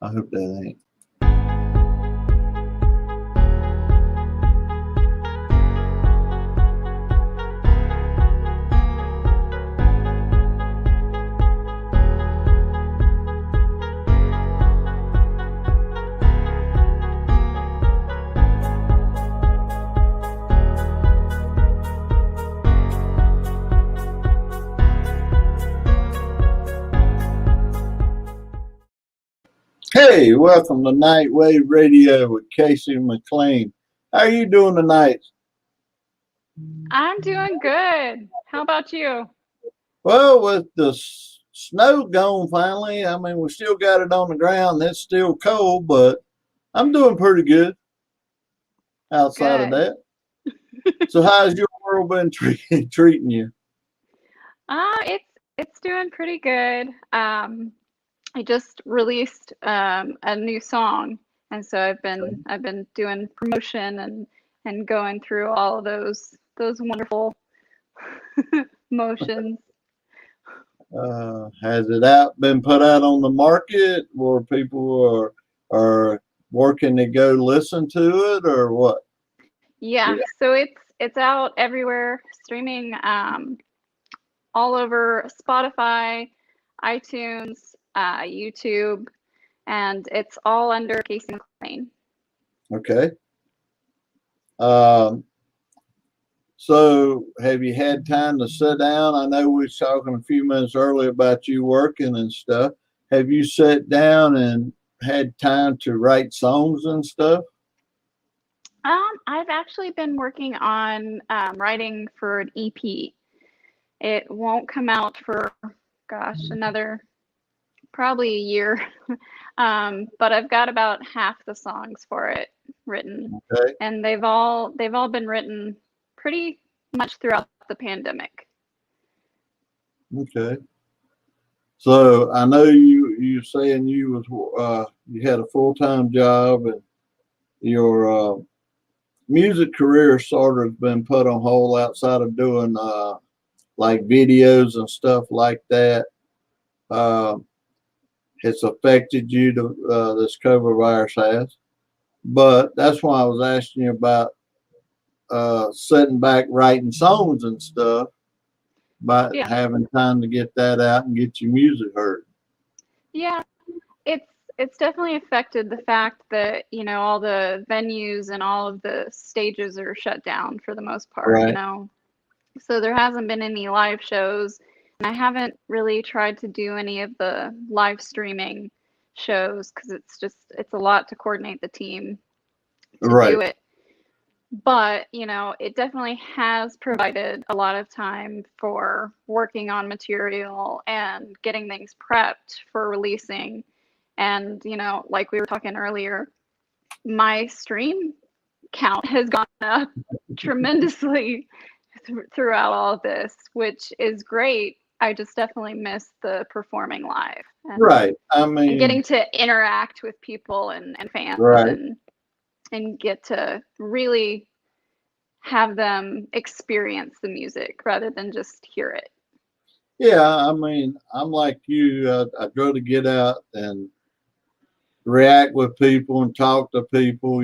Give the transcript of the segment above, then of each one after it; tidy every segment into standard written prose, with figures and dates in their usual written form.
I hope that ain't. Hey, welcome to Nightwave Radio with Kacey and McClain. How are you doing tonight? I'm doing good. How about you? Well, with the snow gone finally, I mean, we still got it on the ground. It's still cold, but I'm doing pretty good outside of Good. that. So, how's your world been treating you? It's doing pretty good. I just released a new song, and so I've been doing promotion and going through all of those wonderful motions. Has it been put out on the market where people are working to go listen to it or what? Yeah, so it's out everywhere, streaming all over Spotify, iTunes, YouTube, and it's all under Casey McClain. Okay. Um, so have you had time to sit down? I know we was talking a few minutes earlier about you working and stuff. Have you sat down and had time to write songs and stuff? I've actually been working on writing for an EP. It won't come out for, gosh, another probably a year. But I've got about half the songs for it written, Okay. and they've all been written pretty much throughout the pandemic. Okay. So I know you saying you had a full-time job and your music career sort of been put on hold outside of doing like videos and stuff like that. Uh, it's affected you to this COVID virus has. But that's why I was asking you about sitting back writing songs and stuff, by Yeah, having time to get that out and get your music heard. yeah. It's it's definitely affected the fact that, all the venues and all of the stages are shut down for the most part. Right. So there hasn't been any live shows, and I haven't really tried to do any of the live streaming shows because it's a lot to coordinate the team to Right. do it. But, it definitely has provided a lot of time for working on material and getting things prepped for releasing. And, like we were talking earlier, my stream count has gone up tremendously throughout all of this, which is great. I just definitely miss the performing live Right. I and mean, getting to interact with people and fans right. and get to really have them experience the music rather than just hear it. Yeah. I mean, I'm like you. I'd rather get out and react with people and talk to people,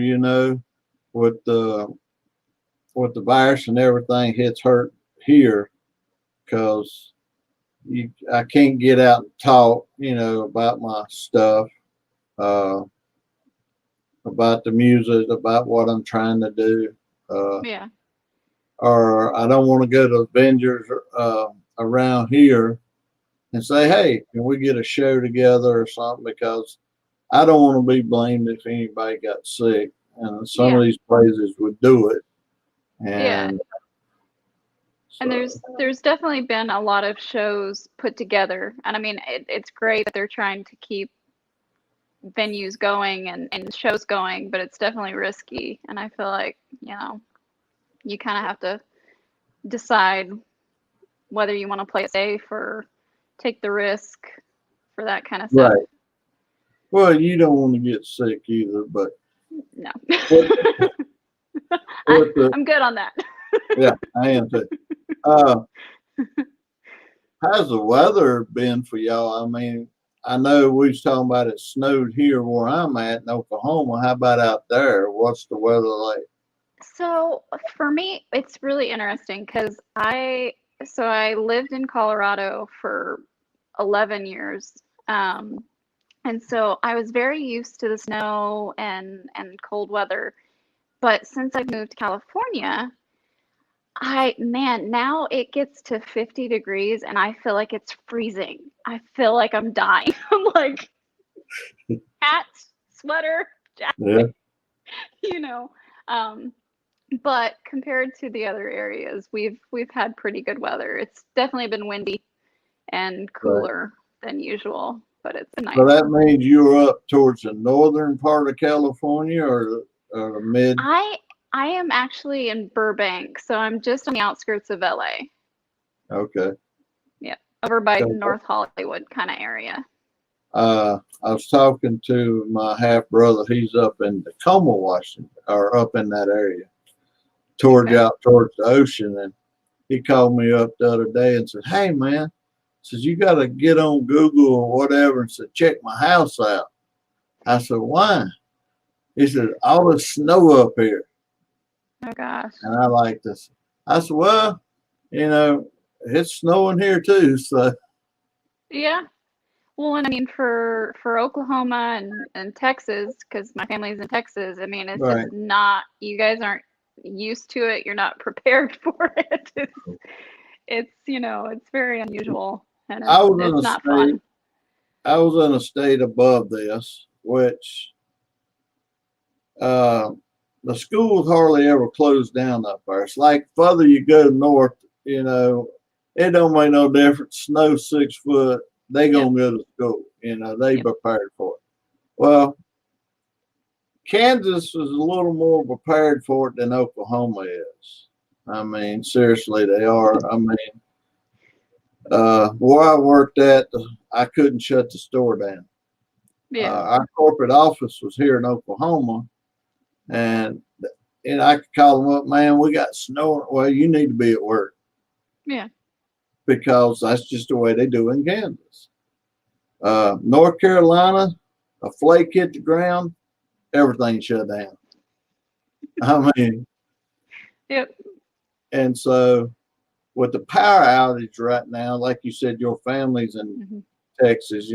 with the virus and everything hits hurt here because I can't get out and talk, about my stuff, uh, about the music, about what I'm trying to do. Uh, Yeah. or I don't want to go to vendors around here and say, hey, can we get a show together or something? Because I don't want to be blamed if anybody got sick. And some of Yeah. these places would do it. Yeah. And And so, there's definitely been a lot of shows put together. And I mean, it's great that they're trying to keep venues going and shows going, but it's definitely risky. And I feel like, you kind of have to decide whether you want to play it safe or take the risk for that kind of stuff. right. Well, you don't want to get sick either, but No. what, what the, I'm good on that. yeah, I am too. Uh, how's the weather been for y'all? I mean, I know we was talking about it snowed here where I'm at in Oklahoma. How about out there? What's the weather like? So for me, it's really interesting because I lived in Colorado for 11 years. And so I was very used to the snow and cold weather. But since I've moved to California, now it gets to 50 degrees and I feel like it's freezing. I feel like I'm dying. I'm like hat, sweater, Yeah, jacket, you know. Um, but compared to the other areas, we've had pretty good weather. It's definitely been windy and right. cooler than usual, but it's been So nice. that means you're up towards the northern part of California or the mid? I I am actually in Burbank, so I'm just on the outskirts of LA. Okay. Yeah, over by 'Cause, North Hollywood kind of area. I was talking to my half brother. He's up in Tacoma, Washington, or up in that area, towards Okay. out towards the ocean. And he called me up the other day and said, "Hey, man," says you got to get on Google or whatever and said, "Check my house out." I said, "Why?" He said, "All the snow up here." Oh gosh. And I like this. I said, "Well, you know, it's snowing here too." So, Yeah. Well, and I mean for Oklahoma and Texas, because my family's in Texas, I mean it's just right. not, you guys aren't used to it. You're not prepared for it. It's very unusual and I was in it's a not state, fun. I was in a state above this, which uh, the schools hardly ever close down up there. It's like further you go north, you know, it don't make no difference. Snow 6 foot, they Yep. gonna go to school. You know, they Yep. prepared for it. Well, Kansas is a little more prepared for it than Oklahoma is. I mean, seriously, they are. I mean, where I worked at, I couldn't shut the store down. Yeah. Our corporate office was here in Oklahoma, and I could call them up, man. We got snow. Well, you need to be at work Yeah. because that's just the way they do in Kansas. North Carolina, a flake hit the ground, everything shut down. I mean, Yep. and so with the power outage right now, like you said, your family's in Hmm. Texas.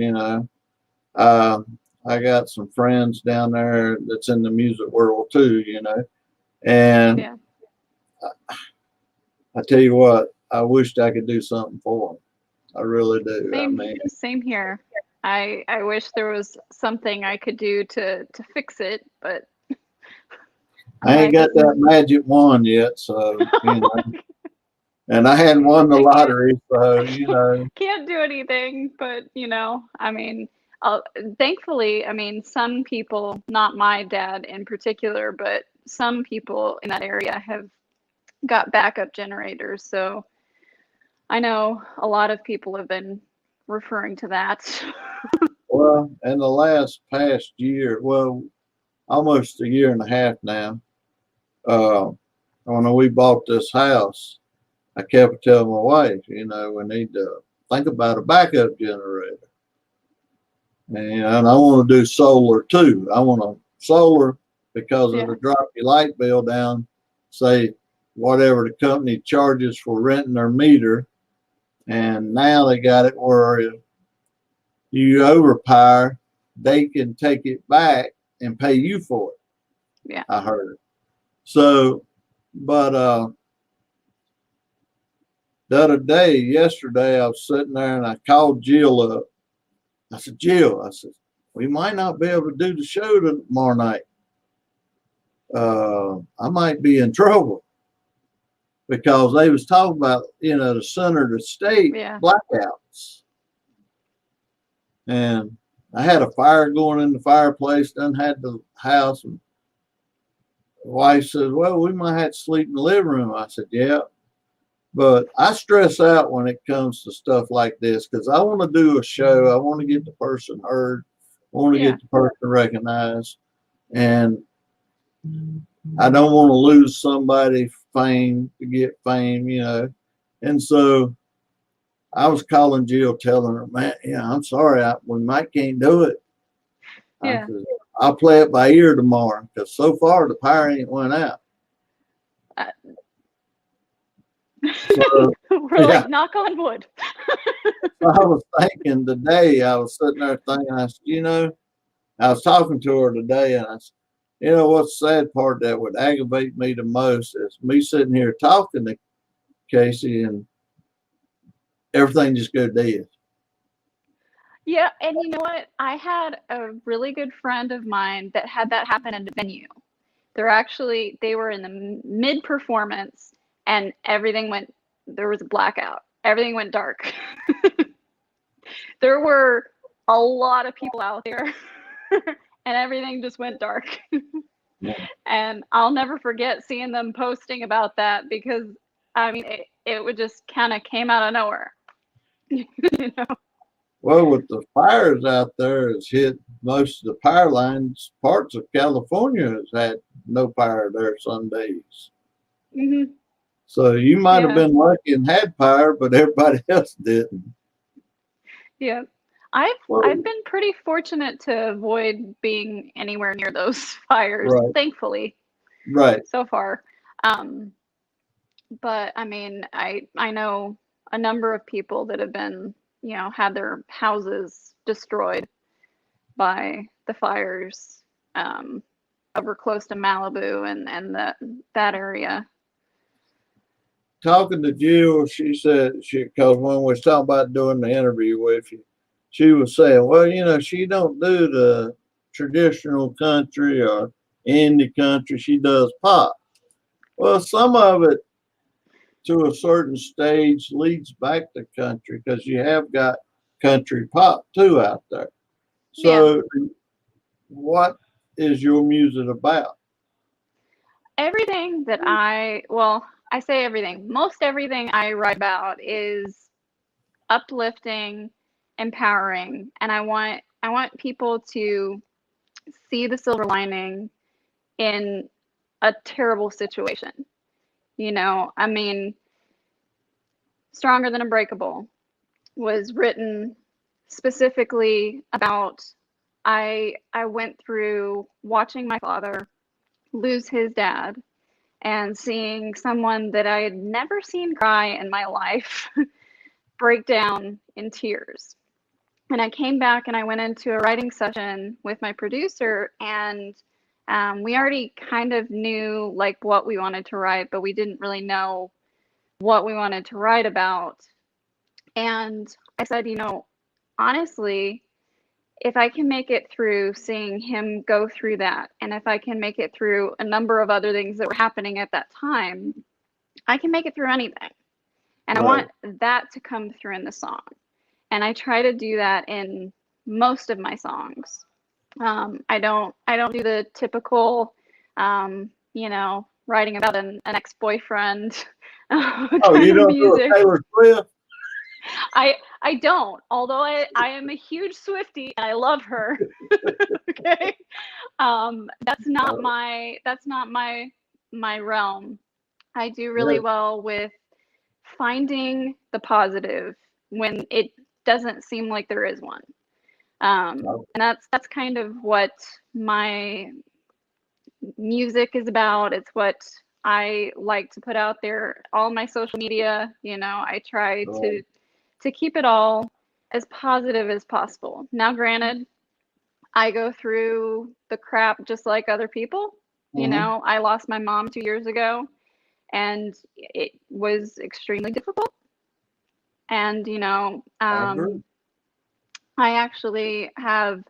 Uh, I got some friends down there that's in the music world too. And Yeah. I tell you what, I wished I could do something for them. I really do. I mean, Same here. I wish there was something I could do to fix it, but I'm I ain't like, got that magic wand yet, so and I hadn't won the I can't lottery, so can't do anything, but I mean, uh, thankfully, I mean, some people, not my dad in particular, but some people in that area have got backup generators. So I know a lot of people have been referring to that. well, in the last past year, well, almost a year and a half now, uh, when we bought this house, I kept telling my wife, we need to think about a backup generator. And I want to do solar too. I want to solar because Yeah, it'll drop your light bill down, say whatever the company charges for renting their meter. And now they got it where you overpower, they can take it back and pay you for it. yeah. I heard. So, but the other day, yesterday, I was sitting there and I called Jill up. I said, "Jill," I said, "we might not be able to do the show tomorrow night. I might be in trouble," because they was talking about, the center of the state Yeah. blackouts. And I had a fire going in the fireplace, done had the house. And the wife says, "Well, we might have to sleep in the living room." I said, "Yeah." But I stress out when it comes to stuff like this because I want to do a show. I want to get the person heard. I want to Yeah. get the person recognized. And I don't want to lose somebody fame to get fame. And so I was calling Jill, telling her, man, yeah, I'm sorry, we might can't do it. I Yeah. said, I'll play it by ear tomorrow because so far the power ain't went out. Uh, So We're yeah, like, knock on wood. so I was thinking today, I was sitting there thinking, I said, I was talking to her today, and I said, what's the sad part that would aggravate me the most is me sitting here talking to Kacey and everything just go dead. Yeah, and you know what? I had a really good friend of mine that had that happen in the venue. They were in the mid performance and there was a blackout. Everything went dark. There were a lot of people out there and everything just went dark. And I'll never forget seeing them posting about that because I mean it would just kind of came out of nowhere. you know? Well, with the fires out there, it's hit most of the power lines. Parts of California has had no power there some days. Mm-hmm. So you might have Yeah. been lucky and had power, but everybody else didn't. Yeah. I've Well, I've been pretty fortunate to avoid being anywhere near those fires, right, thankfully, right. so far. Um, but I mean, I know a number of people that have been, had their houses destroyed by the fires over close to Malibu and that area. Talking to Jill, she said because when we was talking about doing the interview with you, she was saying, well, she don't do the traditional country or indie country. She does pop. Well, some of it to a certain stage leads back to country because you have got country pop too out there. Yeah. So, what is your music about? Everything that I say everything. Most everything I write about is uplifting, empowering, and I want people to see the silver lining in a terrible situation. I mean, Stronger Than Unbreakable was written specifically about I went through watching my father lose his dad and seeing someone that I had never seen cry in my life break down in tears. And I came back and I went into a writing session with my producer, and we already kind of knew like what we wanted to write, but we didn't really know what we wanted to write about. And I said, honestly, if I can make it through seeing him go through that, and if I can make it through a number of other things that were happening at that time, I can make it through anything. And I Right. want that to come through in the song. And I try to do that in most of my songs. I don't do the typical, writing about an ex-boyfriend Oh, kind you of don't do a music. Taylor Swift? I don't, although I am a huge Swiftie and I love her. Okay. That's not my realm. I do really Yeah. well with finding the positive when it doesn't seem like there is one. And that's kind of what my music is about. It's what I like to put out there. All my social media, I try to keep it all as positive as possible. Now, granted, I go through the crap just like other people. Mm-hmm. I lost my mom 2 years ago, and it was extremely difficult. And, I agree. I actually have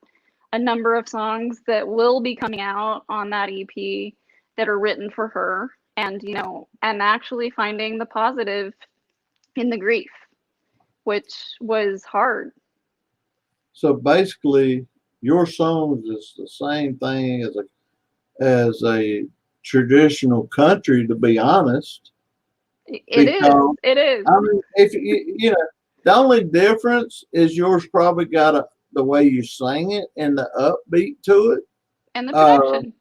a number of songs that will be coming out on that EP that are written for her. And, I'm actually finding the positive in the grief, which was hard. So basically, your songs is the same thing as a traditional country, to be honest. It is. Because It is. I mean, if the only difference is yours probably got the way you sing it and the upbeat to it. And the Uh, production.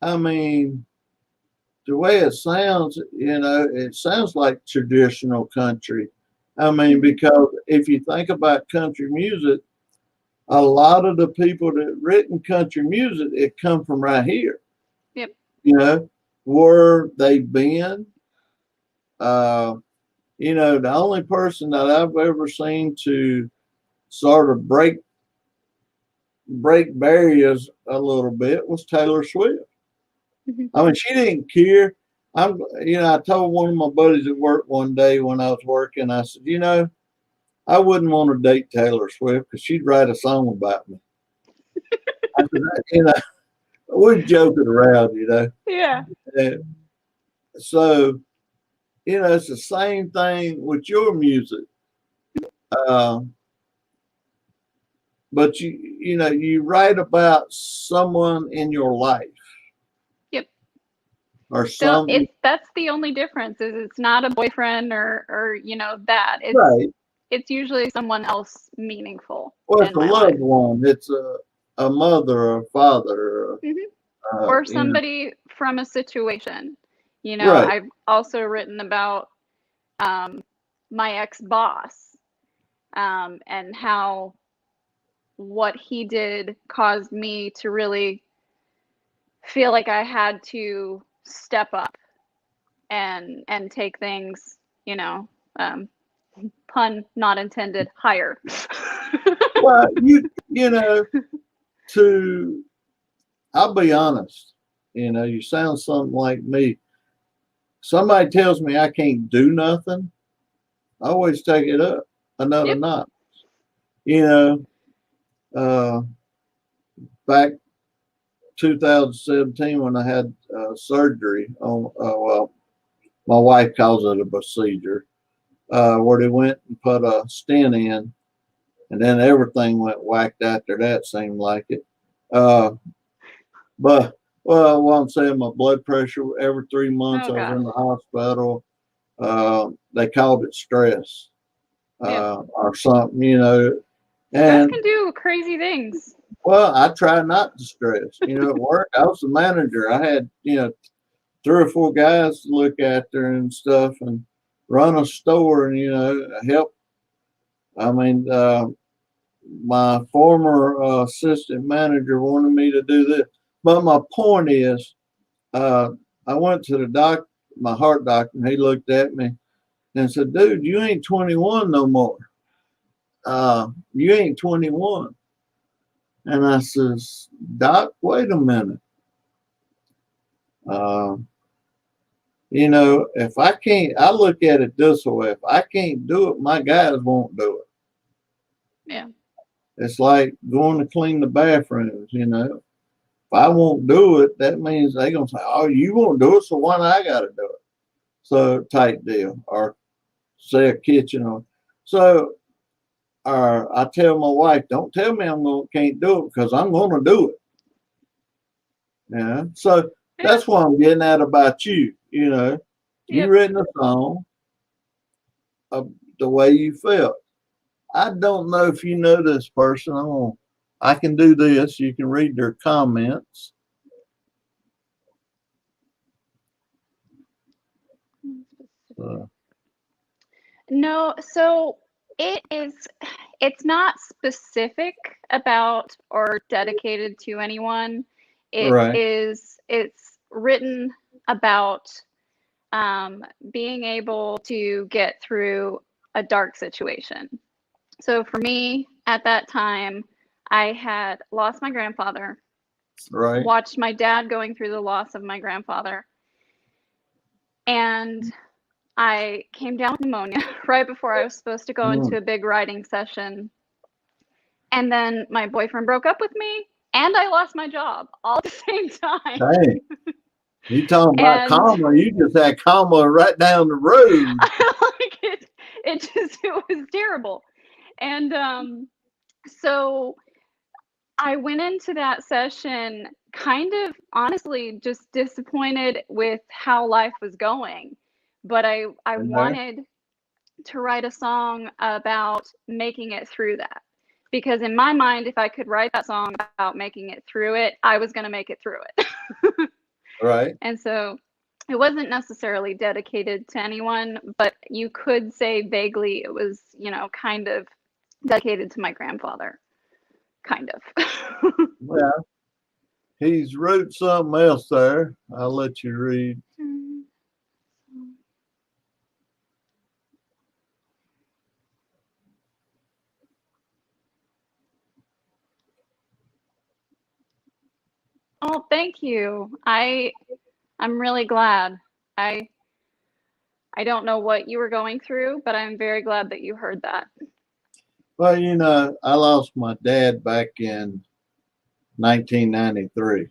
I mean, the way it sounds like traditional country. I mean, because if you think about country music, a lot of the people that written country music, it come from right here. Yep. You know, where they've been. Uh, the only person that I've ever seen to sort of break barriers a little bit was Taylor Swift. Hmm. I mean, she didn't care. I told one of my buddies at work one day when I was working, I said, I wouldn't want to date Taylor Swift because she'd write a song about me. I said, we're joking around. Yeah. And so, it's the same thing with your music. Uh, but you write about someone in your life Yep. or So some that's the only difference is it's not a boyfriend or that. right. It's usually someone else meaningful Well, it's in a my loved life. one. It's a mother or a father. Hmm. Uh, Or you know, somebody from a situation. right. I've also written about my ex-boss, and how what he did caused me to really feel like I had to step up and take things, um, pun not intended, higher. Well, to I'll be honest. You sound something like me. Somebody tells me I can't do nothing. I always take it up another Yep. notch. You know, uh, back 2017 when I had surgery on, well, my wife calls it a procedure, where they went and put a stent in, and then everything went whacked after that. Seemed like it. Uh, but what I'm saying, my blood pressure every 3 months Oh I was gosh. in the hospital. They called it stress Yep. or something. Stress And can do crazy things. well, I try not to stress. At work, I was the manager. I had, three or four guys to look after and stuff and run a store and, help. I mean, my former assistant manager wanted me to do this. But my point is, uh, I went to the my heart doctor, and he looked at me and said, dude, you ain't 21 no more. You ain't 21. And I says, Doc, wait a minute. Uh, if I can't, I look at it this way: if I can't do it, my guys won't do it. Yeah. It's like going to clean the bathrooms. If I won't do it, that means they're gonna say, "Oh, you won't do it, so why do I got to do it?" So type deal, or say a kitchen, or so. Or I tell my wife, "Don't tell me can't do it because I'm gonna do it." Yeah. So Yeah. that's what I'm getting at about you. You Yep. written a song of the way you felt. I don't know if you know this person. I can do this. You can read their comments. Uh, No, so it's not specific about or dedicated to anyone. right. It's written about being able to get through a dark situation. So for me, at that time, I had lost my grandfather, Right. watched my dad going through the loss of my grandfather, and I came down with pneumonia right before I was supposed to go Mm. into a big writing session. And then my boyfriend broke up with me, and I lost my job all at the same time. Hey, you talking about And karma? You just had karma right down the road. like it was terrible. And so I went into that session kind of honestly just disappointed with how life was going. But I Okay. wanted to write a song about making it through that. Because in my mind, if I could write that song about making it through it, I was going to make it through it. Right. And so it wasn't necessarily dedicated to anyone, but you could say vaguely it was, kind of dedicated to my grandfather. Kind of. Well, he's wrote something else there. I'll let you read. Oh, thank you. I'm really glad. I I don't know what you were going through, but I'm very glad that you heard that. Well, I lost my dad back in 1993.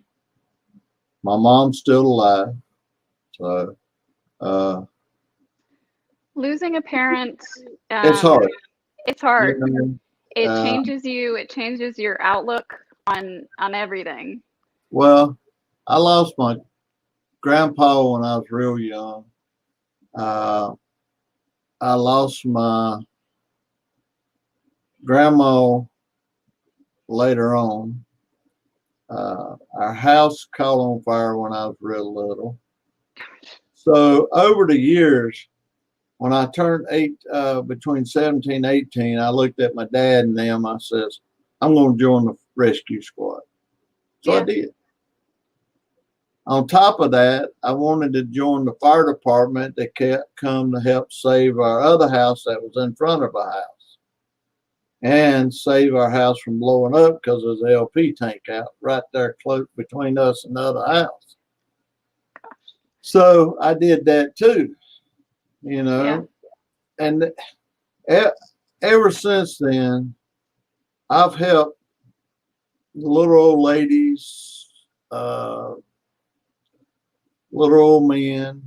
My mom's still alive, so uh, Losing a parent, it's hard. it's You hard. know, It uh, changes you, it changes your outlook on everything. well, I lost my grandpa when I was real young. Uh, I lost my grandma later on. Our house caught on fire when I was real little. So over the years, when I turned between 17 and 18, I looked at my dad and them. I says, I'm going to join the rescue squad. So I Yeah. did. On top of that, I wanted to join the fire department that kept come to help save our other house that was in front of our house and save our house from blowing up because there's an LP tank out right there close between us and the other house. So I did that too, Yeah. and ever since then, I've helped little old ladies, uh, little old men.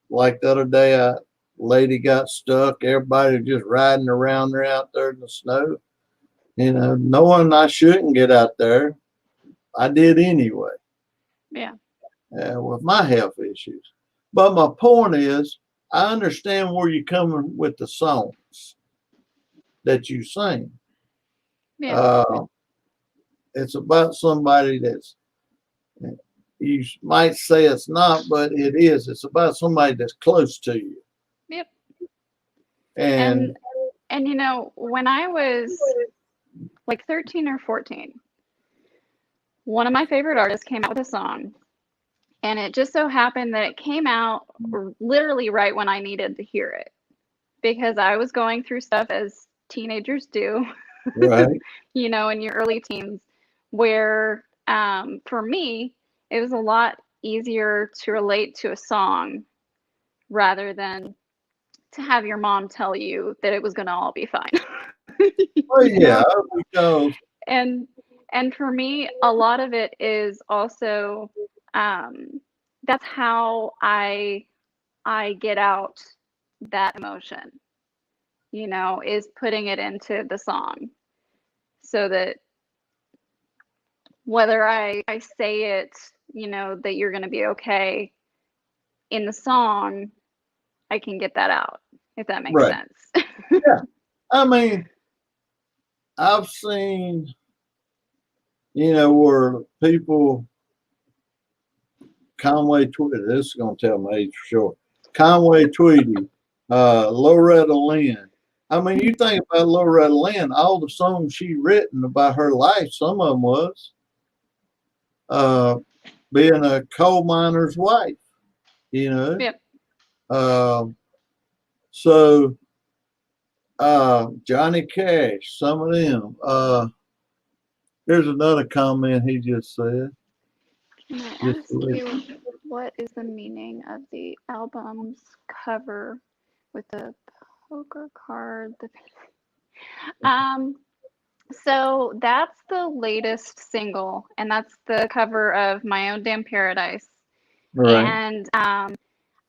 Like the other day, a lady got stuck. Everybody was just riding around there out there in the snow. Knowing I shouldn't get out there, I did anyway. Yeah. With my health issues. But my point is, I understand where you're coming with the songs that you sing. Yeah. Uh, it's about somebody that's, you might say it's not, but it is. It's about somebody that's close to you. Yep. And And when I was like 13 or 14, one of my favorite artists came out with a song, and it just so happened that it came out literally right when I needed to hear it because I was going through stuff as teenagers do, right, in your early teens, where for me, it was a lot easier to relate to a song rather than to have your mom tell you that it was going to all be fine. well, you yeah, know because and and for me a lot of it is also um that's how I get out that emotion, is putting it into the song so that whether I say it, that you're going to be okay in the song, I can get that out, if that makes right, sense. yeah. I mean, I've seen, where people Conway Tweedy. This is going to tell my age for sure. Conway Tweedy, Loretta Lynn. I mean, you think about Loretta Lynn, all the songs she written about her life, some of them was uh, being a coal miner's wife, you know. Yep. Uh, so Johnny Cash, some of them. Here's another comment he just said. Can I Just ask you what is the meaning of the album's cover with the poker card? Um, so that's the latest single, and that's the cover of My Own Damn Paradise. right, And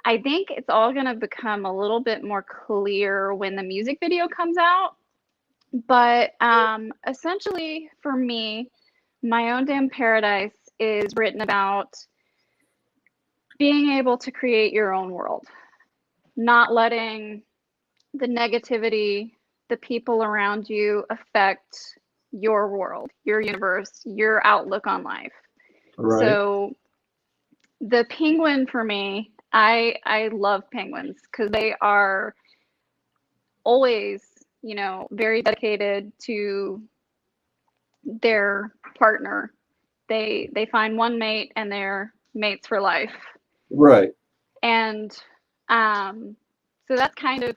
I think it's all going to become a little bit more clear when the music video comes out. But essentially, for me, My Own Damn Paradise is written about being able to create your own world, not letting the negativity, the people around you affect your world, your universe, your outlook on life. right, So the penguin for me, I love penguins because they are always, very dedicated to their partner. They find one mate and they're mates for life. Right. And so that's kind of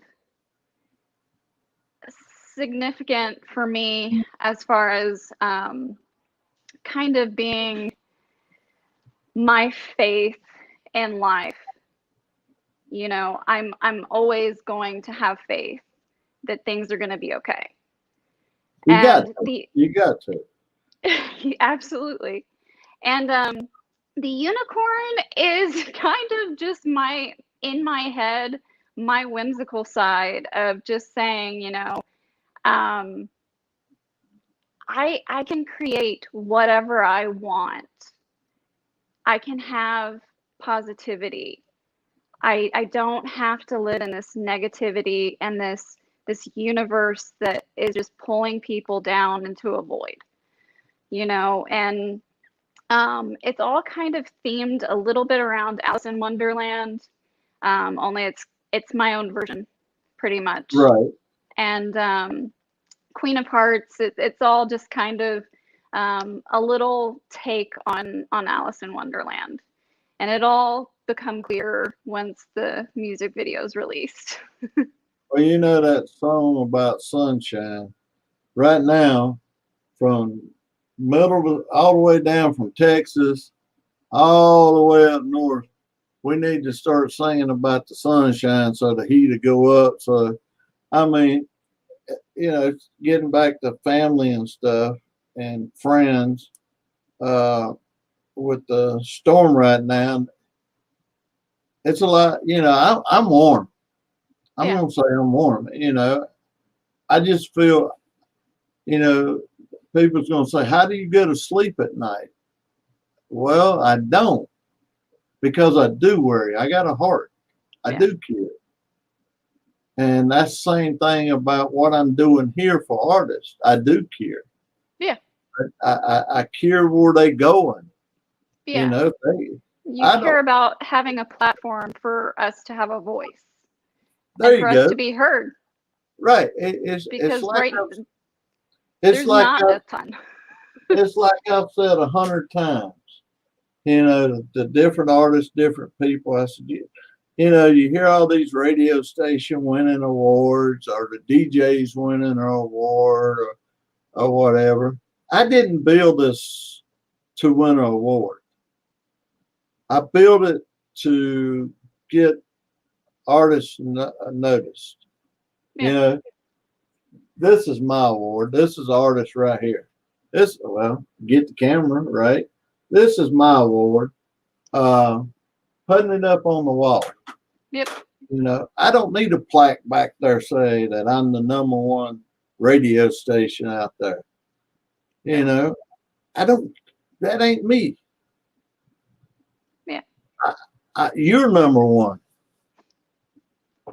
significant for me as far as kind of being my faith in life. I'm always going to have faith that things are going to be okay. You got And to. You got to. absolutely. And the unicorn is kind of just in my head, my whimsical side of just saying, um, I can create whatever I want. I can have positivity. I don't have to live in this negativity and this universe that is just pulling people down into a void, and it's all kind of themed a little bit around Alice in Wonderland, only it's my own version, pretty much. Right. And Queen of Hearts, it's all just kind of a little take on Alice in Wonderland, and it all become clearer once the music video is released. Well, you know that song about sunshine. Right now, from all the way down from Texas, all the way up north, we need to start singing about the sunshine so the heat will go up. So, I mean, getting back to family and stuff and friends, with the storm right now, it's a lot. I'm warm. I'm Yeah. gonna say I'm warm. I just feel, people's gonna say, "How do you go to sleep at night?" Well, I don't, because I do worry. I got a heart. I Yeah. do care. And that's the same thing about what I'm doing here for artists. I do care. Yeah. I care where they going. Yeah. You I care don't. about having a platform for us to have a voice There and you for go. us to be heard. Right. It's Because like there's not a ton. it's like I've said 100 times. The different artists, different people. I said, you hear all these radio station winning awards, or the DJs winning an award, or whatever. I didn't build this to win an award. I built it to get artists noticed. Yeah. This is my award. This is artist right here. Get the camera right. This is my award. Putting it up on the wall. Yep. I don't need a plaque back there say that I'm the #1 radio station out there. I don't. That ain't me. Yeah. You're #1.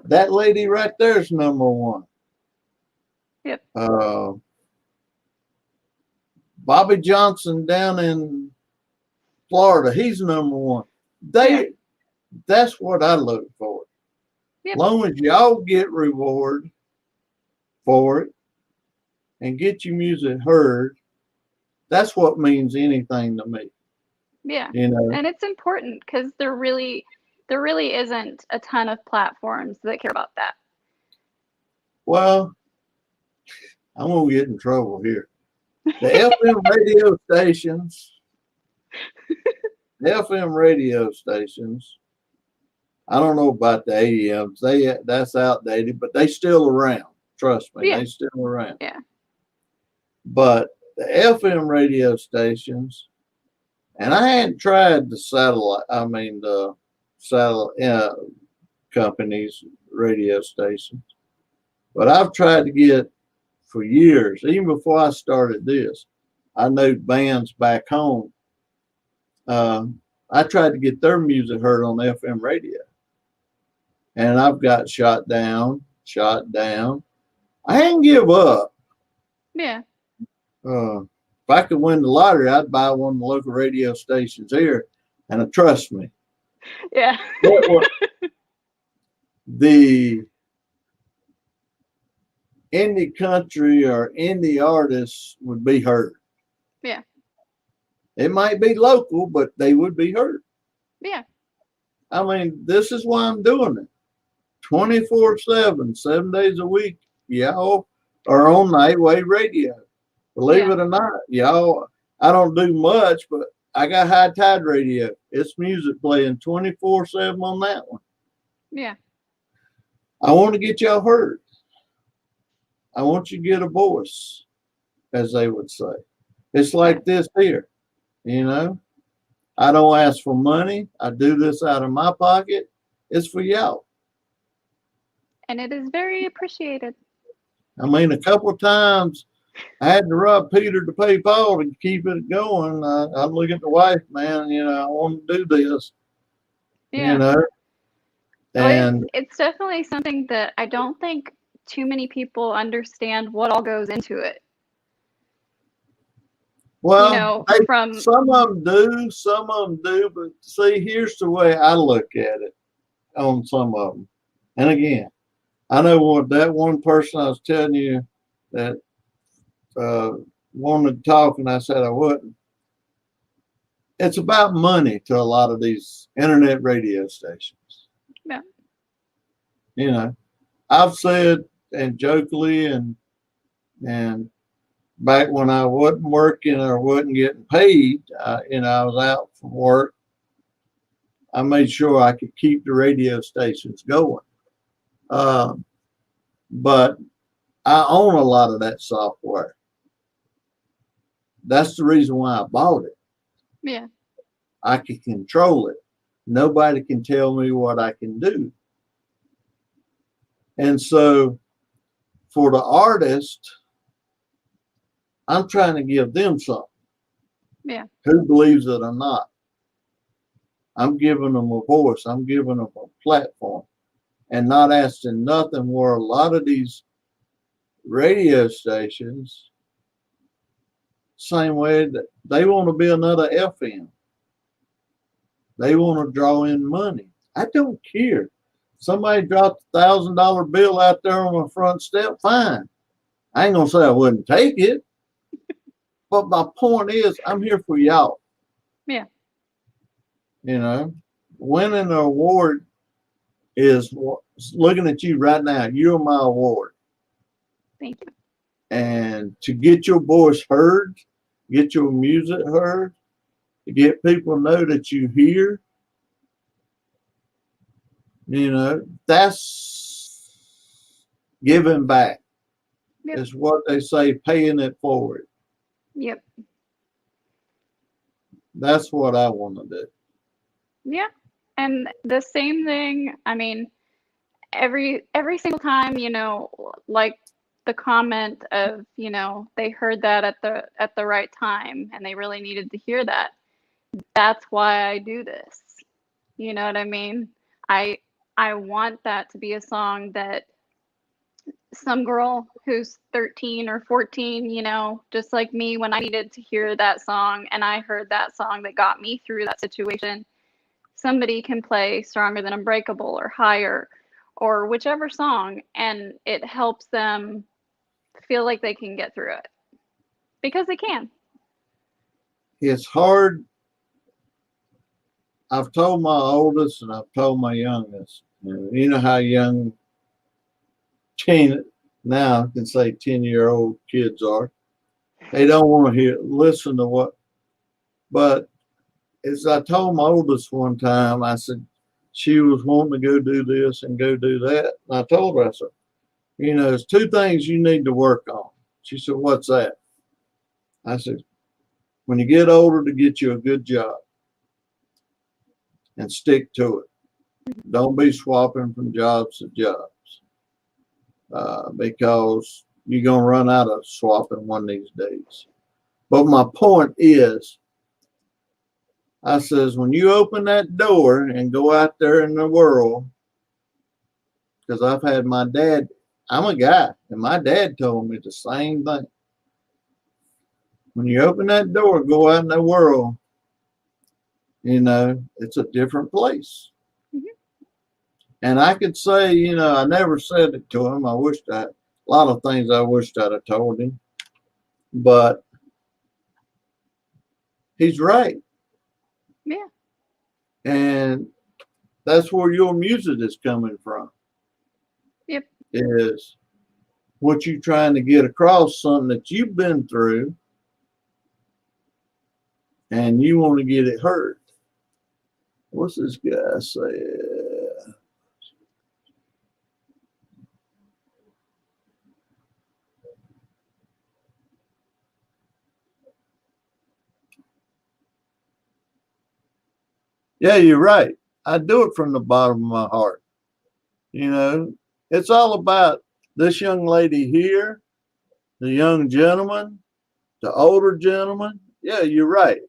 That lady right there is #1. Yep. Bobby Johnson down in Florida, he's #1. That's what I look for. Yep. Long as y'all get reward for it and get your music heard, that's what means anything to me. Yeah. And it's important because there really isn't a ton of platforms that care about that. Well, I'm gonna get in trouble here. The FM radio stations, I don't know about the AMs. That's outdated, but they still around. Trust me, Yeah. they still around. Yeah. But the FM radio stations, and I hadn't tried the satellite companies, radio stations, but I've tried to get for years, even before I started this. I know bands back home. I tried to get their music heard on FM radio, and I've got shot down. I didn't give up. Yeah. If I could win the lottery, I'd buy one of the local radio stations here. And trust me, Yeah. What the indie country or indie artists would be heard. Yeah. It might be local, but they would be heard. Yeah. I mean, this is why I'm doing it 24/7, 7 days a week. Y'all are on Nightwave Radio. Believe Yeah. it or not, y'all, I don't do much, but I got High Tide Radio. It's music playing 24/7 on that one. Yeah. I want to get y'all heard. I want you to get a voice, as they would say. It's like this here, you know. I don't ask for money. I do this out of my pocket. It's for y'all. And it is very appreciated. I mean, a couple of times I had to rob Peter to pay Paul to keep it going. I look at the wife, man, you know, I want to do this, Yeah. you know. And It's definitely something that I don't think too many people understand what all goes into it. well, From some of them do, but see, here's the way I look at it on some of them. And again, I know what that one person I was telling you that wanted to talk, and I said I wouldn't. It's about money to a lot of these internet radio stations. yeah. You know, I've said and jokingly and back when I wasn't working or wasn't getting paid, I was out from work. I made sure I could keep the radio stations going. But I own a lot of that software. That's the reason why I bought it. Yeah. I can control it. Nobody can tell me what I can do. And so for the artist, I'm trying to give them something. Yeah. Who believes it or not. I'm giving them a voice. I'm giving them a platform and not asking nothing, where a lot of these radio stations, same way that they want to be another FM. They want to draw in money. I don't care. Somebody dropped $1,000 bill out there on my front step, fine. I ain't gonna say I wouldn't take it. But my point is, I'm here for y'all. Yeah. You know, winning an award is looking at you right now. You're my award. Thank you. And to get your voice heard, get your music heard, to get people to know that you hear, you know, that's giving back. Yep. Is what they say, paying it forward. Yep. That's what I want to do. Yeah. And the same thing, I mean, every single time, like the comment of, they heard that at the right time and they really needed to hear that. That's why I do this. You know what I mean? I want that to be a song that some girl who's 13 or 14, just like me, when I needed to hear that song and I heard that song that got me through that situation, somebody can play Stronger Than Unbreakable or Higher or whichever song, and it helps them feel like they can get through it, because they can. It's hard. I've told my oldest and I've told my youngest. You know how young now I can say 10-year-old kids are. They don't want to listen to what. But as I told my oldest one time, I said she was wanting to go do this and go do that. And I told her, I said, there's two things you need to work on. She said, what's that? I said, when you get older, to get you a good job and stick to it. Don't be swapping from jobs to jobs. Because you're going to run out of swapping one of these days. But my point is, I says, when you open that door and go out there in the world, because I've had my dad, I'm a guy, and my dad told me the same thing. When you open that door, go out in the world, it's a different place. Mhm. And I could say, I never said it to him. A lot of things I wished I'd have told him, but he's right. Yeah. And that's where your music is coming from, Yep. is what you trying to get across, something that you've been through and you want to get it heard. What's this guy say? Yeah, you're right. I do it from the bottom of my heart. It's all about this young lady here, the young gentleman, the older gentleman. Yeah, you're right.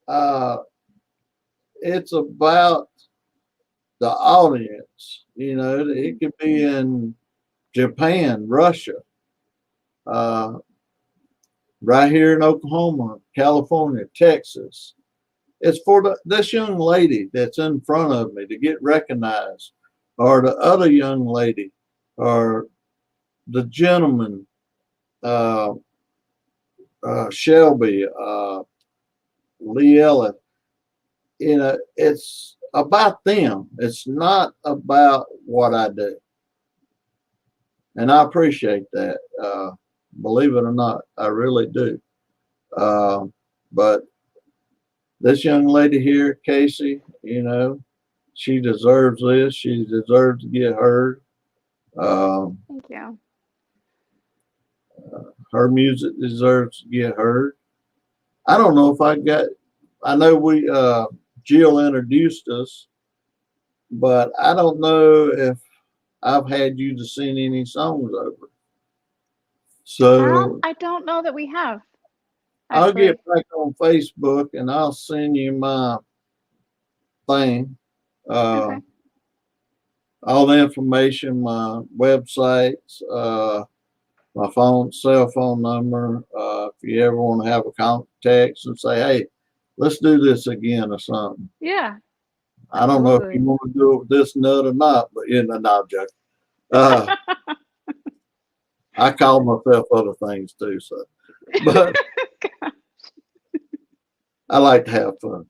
Uh, it's about the audience. It could be in Japan, Russia, uh, right here in Oklahoma, California, Texas. It's for this young lady that's in front of me to get recognized, or the other young lady, or the gentleman, uh, Shelby, Lee Ellis. It's about them. It's not about what I do. And I appreciate that. Believe it or not, I really do. But this young lady here, Kacey, she deserves this. She deserves to get heard. Um, Thank you. her music deserves to get heard. I don't know if I know Jill introduced us, but I don't know if I've had you to sing any songs over. So I don't know that we have, I'll get actually. back on Facebook and I'll send you my thing. Uh, Okay. all the information, my websites, my cell phone number. If you ever want to have a contact and say, hey, let's do this again or something. Yeah, I don't know if you absolutely. want to do it with this nut or not, but no, I'm joking. Uh, I call myself other things too, so but I like to have fun.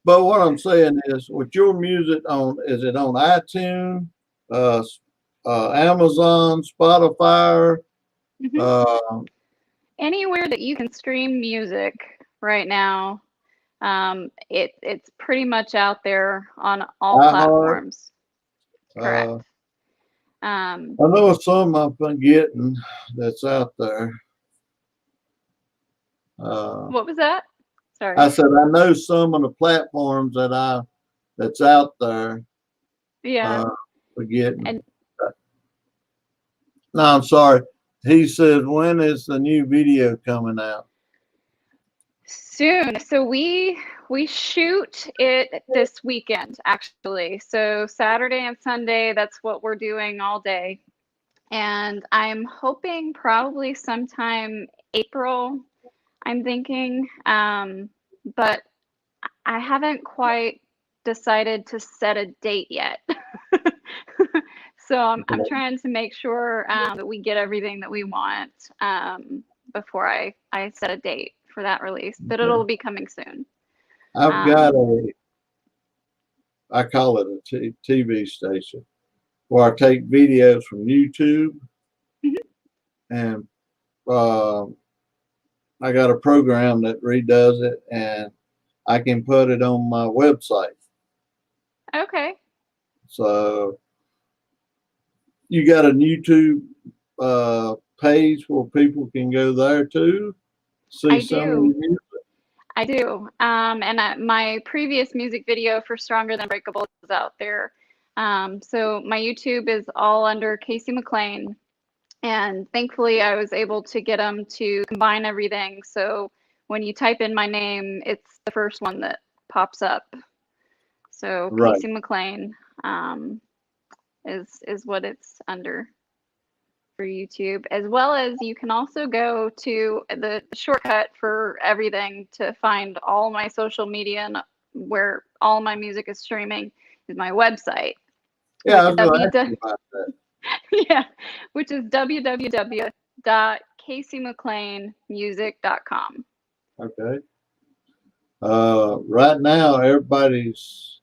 But what I'm saying is, with your music is it on iTunes, uh, Amazon, Spotify? Mhm. Uh, Anywhere that you can stream music right now, it's pretty much out there on all iHeart. platforms. Uh, Correct. Um, I know some I've been getting that's out there. Uh, what was that? I Sorry. said I know some of the platforms that's out there. Yeah. Forgetting. And No, I'm sorry. He said, when is the new video coming out? soon. So we shoot it this weekend, actually. So Saturday and Sunday, that's what we're doing all day. And I'm hoping probably sometime April, I'm thinking. But I haven't quite decided to set a date yet. So I'm trying to make sure that we get everything that we want before I set a date for that release. But it'll be coming soon. I've got Um, I call it a TV station where I take videos from YouTube mhm. and uh, I got a program that redoes it and I can put it on my website. Okay. So you got a YouTube page where people can go there too, see I some of your do. music. I do. And my previous music video for Stronger Than Breakable is out there. So my YouTube is all under Kacey McClain. And thankfully, I was able to get them to combine everything. So when you type in my name, it's the first one that pops up. So Right. Kacey McClain is what it's under for YouTube, as well as you can also go to the shortcut for everything to find all my social media and where all my music is streaming is my website. Yeah, I Which was is going to ask you about that. yeah, which is www.kaceymclainmusic.com. Okay. Right now, everybody's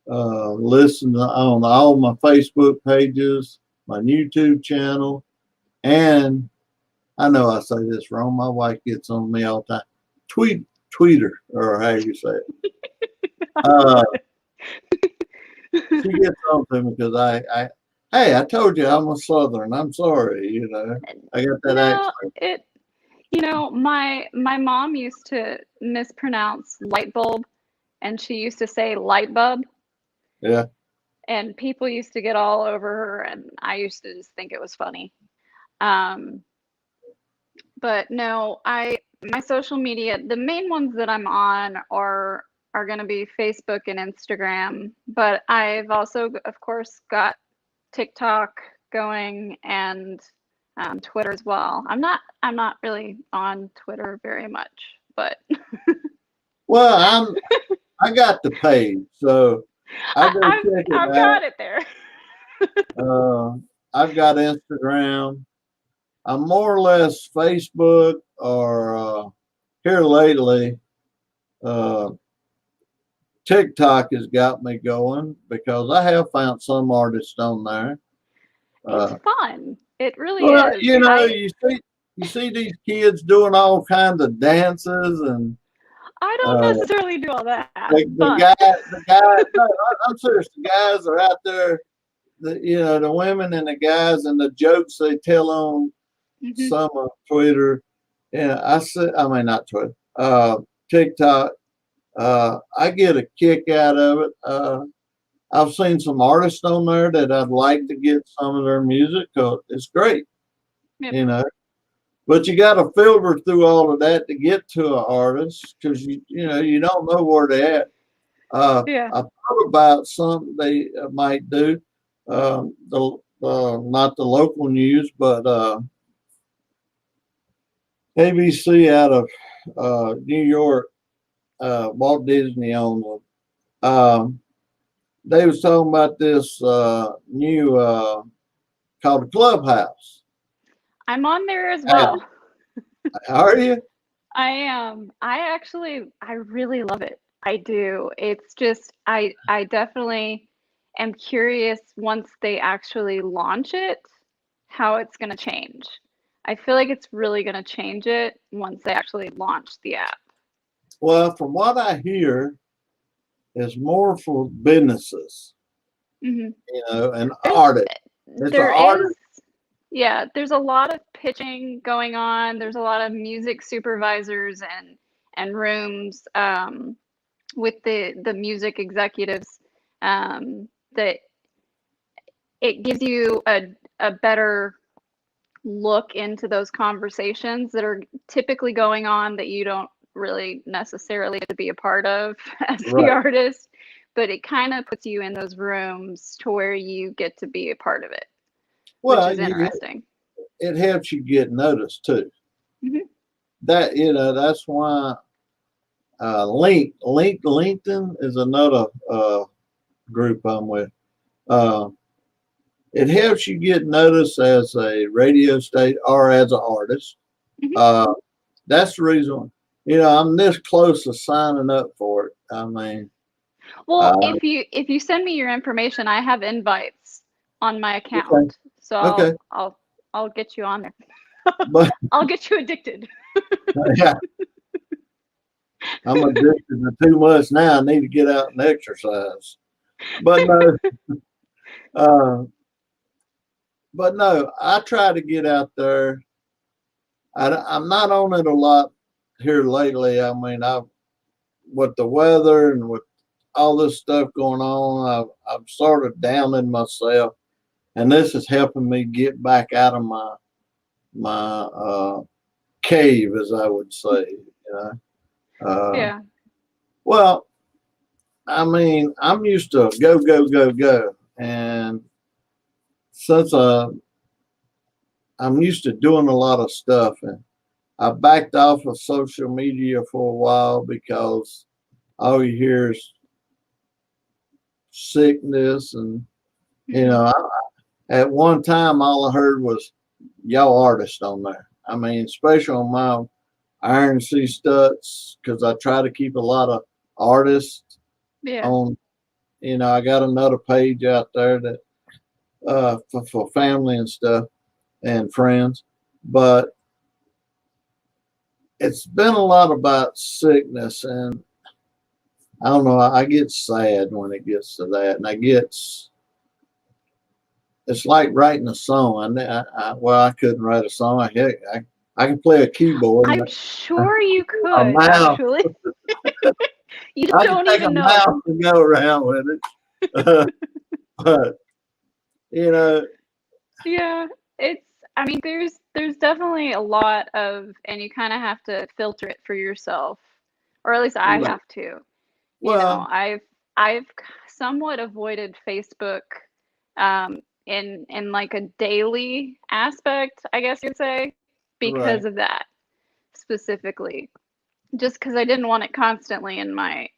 listening on all my Facebook pages, my YouTube channel, and I know I say this wrong. My wife gets on me all the time. Tweeter, or how you say it. She gets on to me because hey, I told you I'm a Southern. I'm sorry, I got that No, accent. my mom used to mispronounce light bulb, and she used to say light bulb, Yeah. and people used to get all over her, and I used to just think it was funny. Um, but no, my social media, the main ones that I'm on are going to be Facebook and Instagram, but I've also, of course, got TikTok going and Twitter as well. I'm not really on Twitter very much, but Well, I got the page, so I go check it I've out. got it there. I've got Instagram. I'm more or less Facebook or here lately. Uh, TikTok has got me going because I have found some artists on there. It's Uh, fun. It really well, is. you see these kids doing all kinds of dances and I uh, don't necessarily do all that, the but guy the guy. No, I'm serious. The guys are out there. The women and the guys and the jokes they tell on mhm. some of Twitter. Yeah, I mean not Twitter. TikTok. I get a kick out of it. I've seen some artists on there that I'd like to get some of their music. 'Cause it's great, Yep. you know. But you got to filter through all of that to get to an artist because you don't know where they're at. Yeah. I thought about something they might do. Not the local news, but ABC out of New York, Walt Disney owned them. They was talking about this new called the Clubhouse. I'm on there as Uh, well. are you? I am. I really love it. I do. It's just I definitely am curious once they actually launch it, how it's going to change. I feel like it's really going to change it once they actually launch the app. Well, from what I hear, it's more for businesses, Hmm. and There's artists. It's an there is artist. yeah, there's a lot of pitching going on. There's a lot of music supervisors and rooms with the music executives that it gives you a better look into those conversations that are typically going on that you don't really necessarily get to be a part of as the Right. artist, but it kind of puts you in those rooms to where you get to be a part of it, which Well, is interesting. it helps you get noticed too. Hmm. That's why LinkedIn is another group I'm with. Uh, it helps you get noticed as a radio station or as an artist. Hmm. Uh, that's the reason. I'm this close to signing up for it. I mean, Well, uh, if you send me your information, I have invites on my okay, account, so okay, I'll get you on there. but I'll get you addicted. yeah, I'm addicted to too much now. I need to get out and exercise. But no, uh, but no, I try to get out there. I'm not on it a lot here lately. I mean, with the weather and with all this stuff going on, I've sort of downing myself, and this is helping me get back out of my cave, as I would say. Uh, Yeah. well, I mean, I'm used to go, and since I'm used to doing a lot of stuff, and I backed off of social media for a while because all you hear is sickness, and Hmm. at one time all I heard was y'all artists on there. I mean, especially on my Iron Sea Studs, because I try to keep a lot of artists Yeah. on. I got another page out there that for family and stuff and friends, but it's been a lot about sickness, and I don't know. I get sad when it gets to that, and it's like writing a song. I couldn't write a song. I can play a keyboard and I'm sure you a could, mouse. actually. You just I can don't take a even know. mouse and go around with it. But you know, Yeah, it's, I mean, there's definitely a lot of, and you kind of have to filter it for yourself, or at least I right. have to. You know, Well, I've somewhat avoided Facebook, in like a daily aspect, I guess you'd say, right. because of that specifically. Just because I didn't want it constantly in my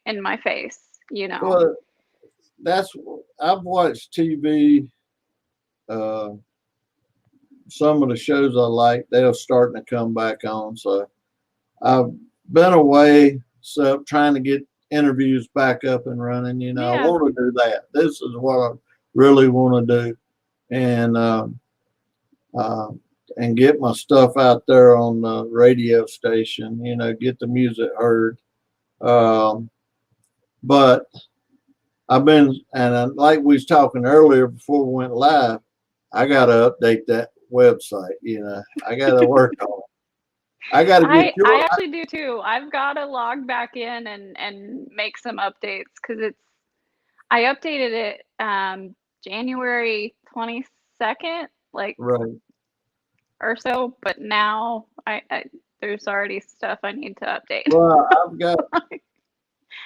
face, you know. Well, that's I've watched TV. Uh, some of the shows I like, they're starting to come back on. So I've been away, so trying to get interviews back up and running. I Yeah, want to do that. This is what I really want to do, and uh, and get my stuff out there on the radio station. Get the music heard. Um, but I've been, and like we was talking earlier before we went live, I got to update that website. I got to work on it. I got to get I actually do too. I've got to log back in and make some updates because it's, I updated it January 22nd, like, right. or so, but now I there's already stuff I need to update. Well, I've got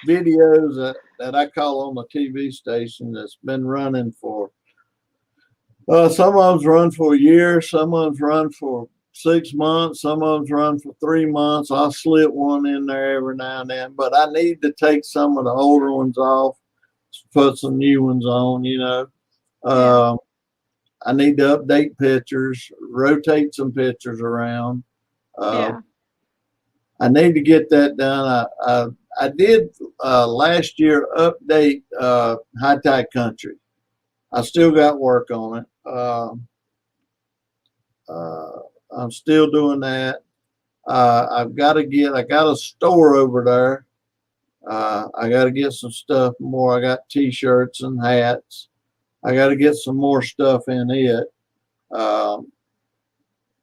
videos that I call on the TV station that's been running for. Some of them's run for a year, some of them's run for 6 months, some of them's run for 3 months. I'll slip one in there every now and then, but I need to take some of the older ones off, put some new ones on. Yeah, Um, I need to update pictures, rotate some pictures around. Uh, yeah, I need to get that done. I did last year update High Tide Country. I still got work on it. Uh, I'm still doing that. I got a store over there. I got to get some stuff more. I got T-shirts and hats. I got to get some more stuff in it. Um,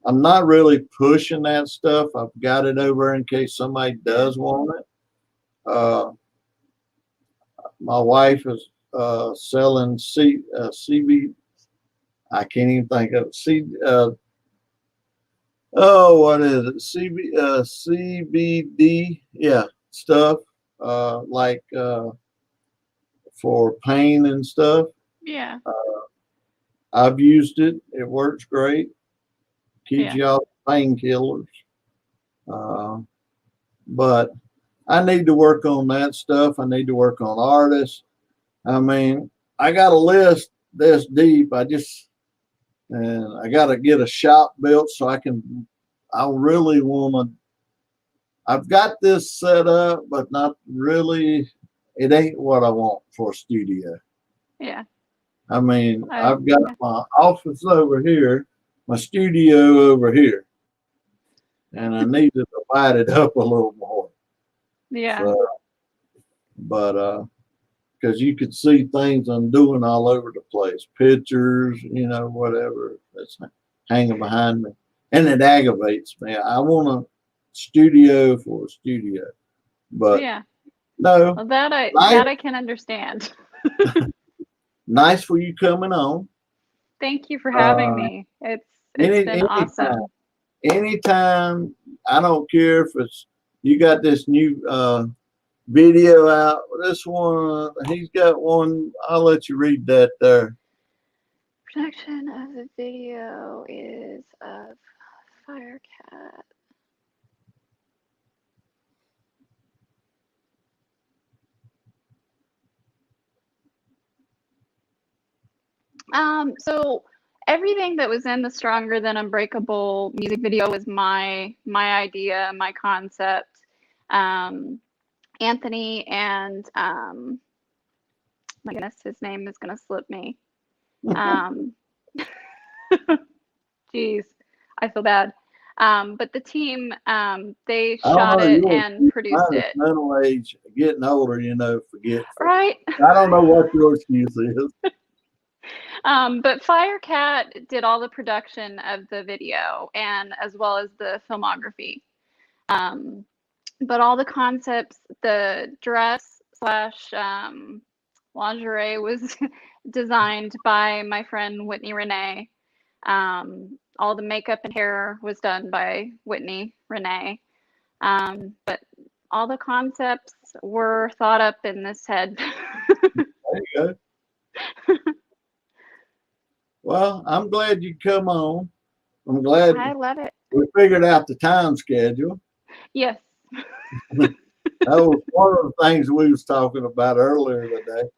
I'm not really pushing that stuff. I've got it over in case somebody yeah. does want it. My wife is selling CB. I can't even think of it. What is it? CBD, yeah, stuff like for pain and stuff. Yeah, I've used it. It works great. Keeps yeah, you off painkillers. Uh, but I need to work on that stuff. I need to work on artists. I mean, I got a list this deep. And I got to get a shop built so I really want to. I've got this set up, but not really. It ain't what I want for a studio. yeah. I mean, I I've got yeah, my office over here, my studio over here, and I need to divide it up a little more. yeah, So, but because you could see things I'm doing all over the place, pictures, whatever that's hanging behind me, and it aggravates me. I want a studio for a studio, but yeah. no, Well, nice, that I can understand. nice for you coming on. Thank you for having Uh, me. It's been anytime, awesome. anytime. I don't care if it's you got this new video out. This one, he's got one. I'll let you read that there. Production of the video is of Firecat. So everything that was in the Stronger Than Unbreakable music video was my idea, my concept. Anthony and my goodness, his name is gonna slip me. Geez, I feel bad. But the team, they I don't shot know. it and produced Mine is it. mental age, getting older, forgetful. Right? I don't know what your excuse is. But Firecat did all the production of the video and as well as the filmography. But all the concepts, the dress slash lingerie was designed by my friend Whitney Renee. All the makeup and hair was done by Whitney Renee. But all the concepts were thought up in this head. There you go. Well, I'm glad you come on. I'm glad I love it. we figured out the time schedule. Yes. That was one of the things we was talking about earlier today.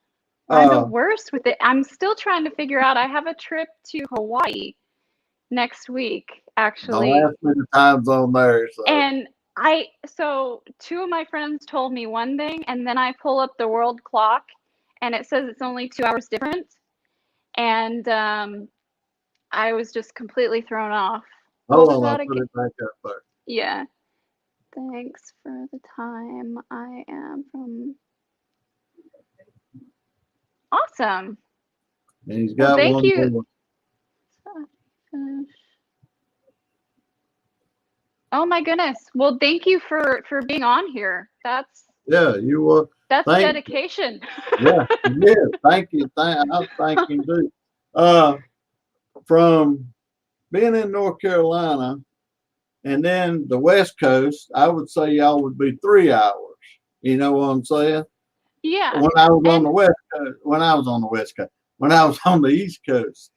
I'm the worst with it. I'm still trying to figure out. I have a trip to Hawaii next week, actually. Don't ask me the time zone there. So. And so two of my friends told me one thing, and then I pull up the world clock, and it says it's only 2 hours different. And I was just completely thrown off. Hold on, I'll put it back up there. Yeah. Thanks for the time. I am from. Awesome. And he's got thank one you. more. Oh my goodness. Well, thank you for being on here. That's you were. That's dedication. Yeah, thank you. I thank you too. From being in North Carolina and then the West Coast, I would say y'all would be 3 hours. You know what I'm saying? Yeah. When I was on the West Coast, when I was on the East Coast,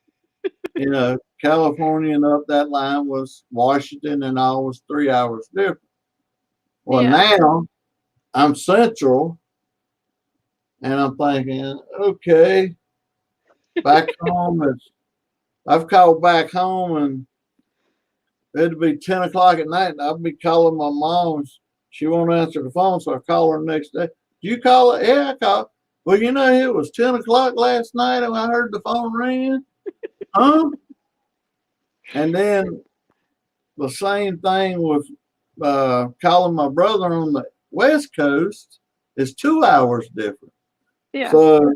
California and up that line was Washington, and all was 3 hours different. Well, now I'm Central, and I'm thinking, okay, back home I've called back home, and it'd be 10 o'clock at night, and I'd be calling my mom. She won't answer the phone, so I call her the next day. You call her? Yeah, I call. Well, it was 10 o'clock last night, and I heard the phone ringing. Huh? And then the same thing with calling my brother on the West Coast is 2 hours different. Yeah. So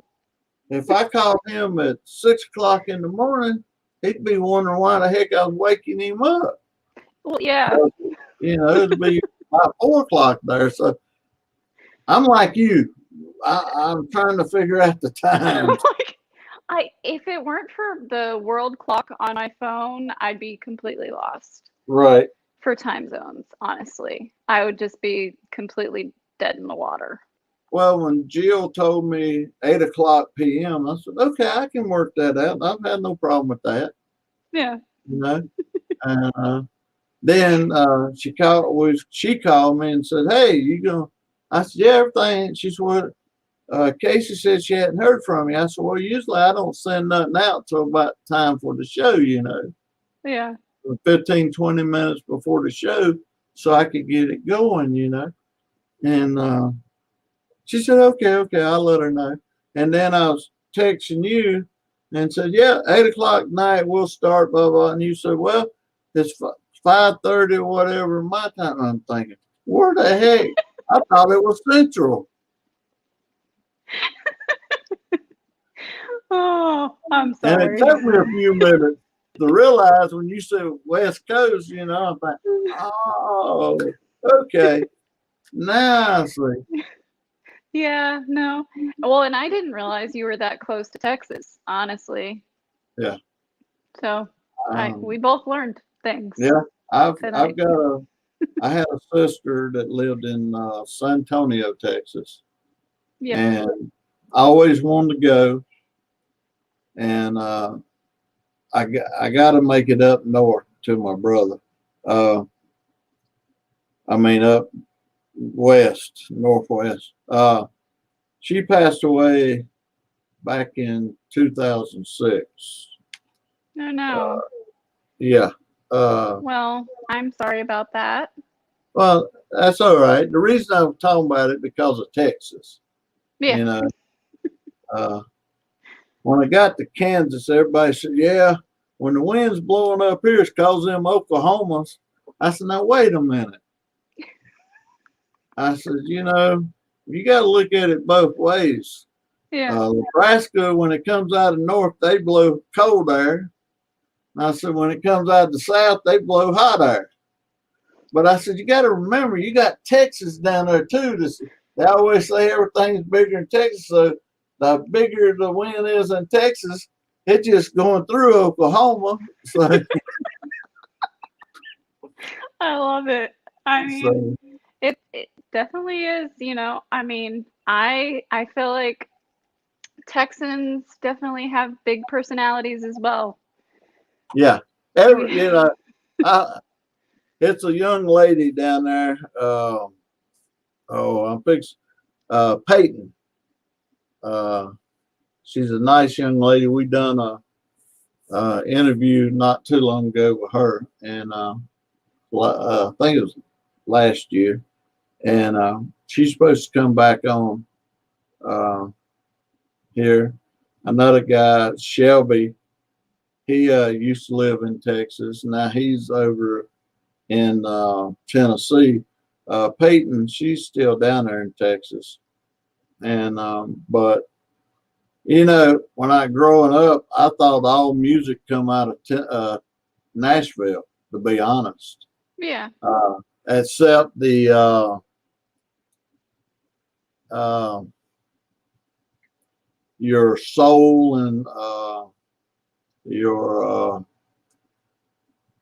if I called him at 6 o'clock in the morning, he'd be wondering why the heck I was waking him up. Well, yeah. So, it'd be about 4 o'clock there. So I'm like you. I'm trying to figure out the time. If it weren't for the world clock on my phone, I'd be completely lost. Right. For time zones, honestly. I would just be completely dead in the water. Well, when Jill told me 8 o'clock p.m., I said, okay, I can work that out. I've had no problem with that. Yeah. And then she called me and said, hey, you going to, I said, yeah, everything. She said, Kacey said she hadn't heard from me. I said, well, usually I don't send nothing out till about time for the show, Yeah. 15, 20 minutes before the show, so I could get it going, And she said, okay, I'll let her know. And then I was texting you and said, yeah, 8 o'clock night, we'll start, blah, blah. And you said, well, it's 5:30 or whatever my time. I'm thinking, where the heck? I thought it was Central. Oh, I'm sorry. And it took me a few minutes to realize when you said West Coast, I'm like, oh, okay. Now I see. Yeah, no. Well, and I didn't realize you were that close to Texas, honestly. Yeah. So we both learned things. Yeah. I had a sister that lived in San Antonio, Texas. Yeah. And I always wanted to go. And I got to make it up north to my brother. Uh, I mean up west, northwest. She passed away back in 2006. No, Uh, no. yeah. Uh, Well, I'm sorry about that. well, that's all right. The reason I'm talking about it because of Texas. Yeah. You know, uh, when I got to Kansas, everybody said, "Yeah, when the wind's blowing up here, it's causing them Oklahomas." I said, "Now wait a minute." I said, you got to look at it both ways. Yeah. Nebraska, when it comes out of the north, they blow cold air. And I said, when it comes out of the south, they blow hot air. But I said, you got to remember, you got Texas down there too. They always say everything's bigger in Texas. So the bigger the wind is in Texas, it's just going through Oklahoma. So, I love it. I mean, so it definitely is, I mean, I feel like Texans definitely have big personalities as well. yeah. We I, it's a young lady down there. I'm fixing Peyton. Uh, she's a nice young lady. We done a interview not too long ago with her, and I think it was last year. And she's supposed to come back on uh, here. Another guy, Shelby, he used to live in Texas. Now he's over in Tennessee. Peyton, she's still down there in Texas. And but when I growing up, I thought all music come out of Nashville. To be honest, yeah. uh, except the uh, your soul and your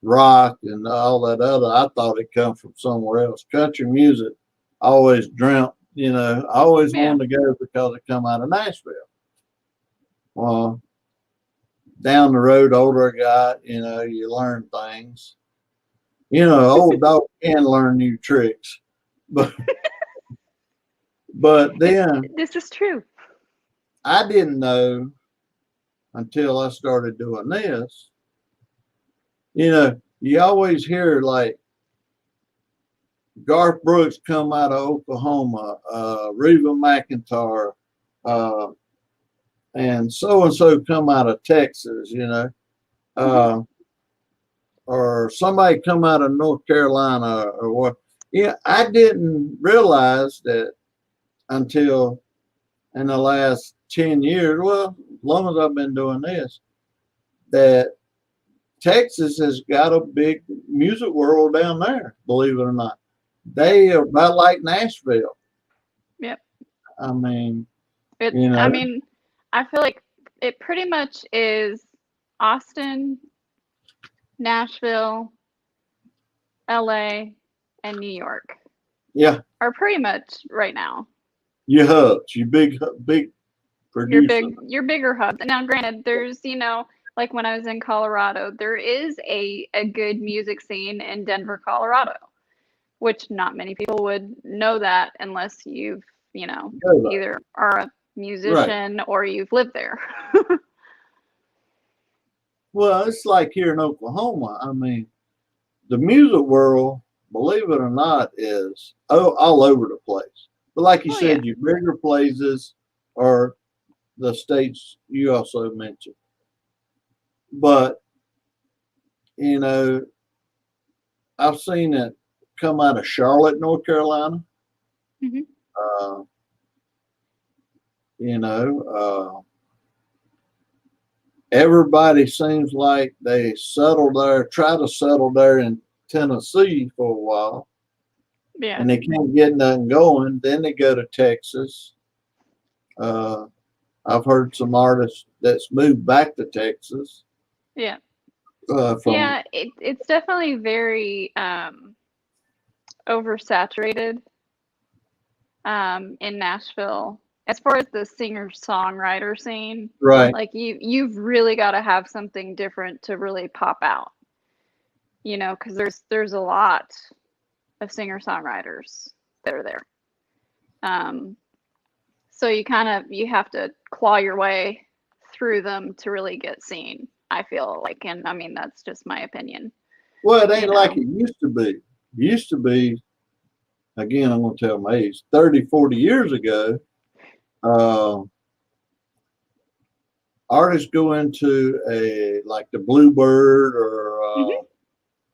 rock and all that other. I thought it come from somewhere else. Country music, I always dreamt. I always Yeah. wanted to go because it come out of Nashville. Well, down the road, older I got, you learn things. Old dog can learn new tricks, but then This is true. I didn't know until I started doing this. You always hear like Garth Brooks come out of Oklahoma, Reba McEntire, uh, and so come out of Texas, Hmm. uh, or somebody come out of North Carolina or what. Yeah, I didn't realize that until in the last 10 years, well, as long as I've been doing this, that Texas has got a big music world down there, believe it or not. They are about like Nashville. Yep. I mean, It's, you know, I mean, I feel like it pretty much is Austin, Nashville, LA, and New York yeah, are pretty much right now your hubs, your big producers. your bigger hubs. Now, granted, there's, like when I was in Colorado, there is a good music scene in Denver, Colorado, which not many people would know that unless you've, either are a Right. musician or you've lived there. Well, it's like here in Oklahoma. I mean, the music world, believe it or not, is all over the place. But like you Oh yeah. said, your bigger places are the states you also mentioned. But, you know, I've seen it come out of Charlotte, North Carolina. Hmm. Uh, you know, everybody seems like they try to settle there in Tennessee for a while, Yeah. and they can't get nothing going. Then they go to Texas. Uh, I've heard some artists that's moved back to Texas Yeah. from. Yeah, it's definitely very oversaturated in Nashville as far as the singer-songwriter scene, Right. like you've really got to have something different to really pop out, because there's a lot of singer-songwriters that are there. So you have to claw your way through them to really get seen, I feel like. And I mean, that's just my opinion. Well, it ain't like it used to be. It used to be, again, I'm going to tell my age, 30, 40 years ago, artists go into like the Bluebird or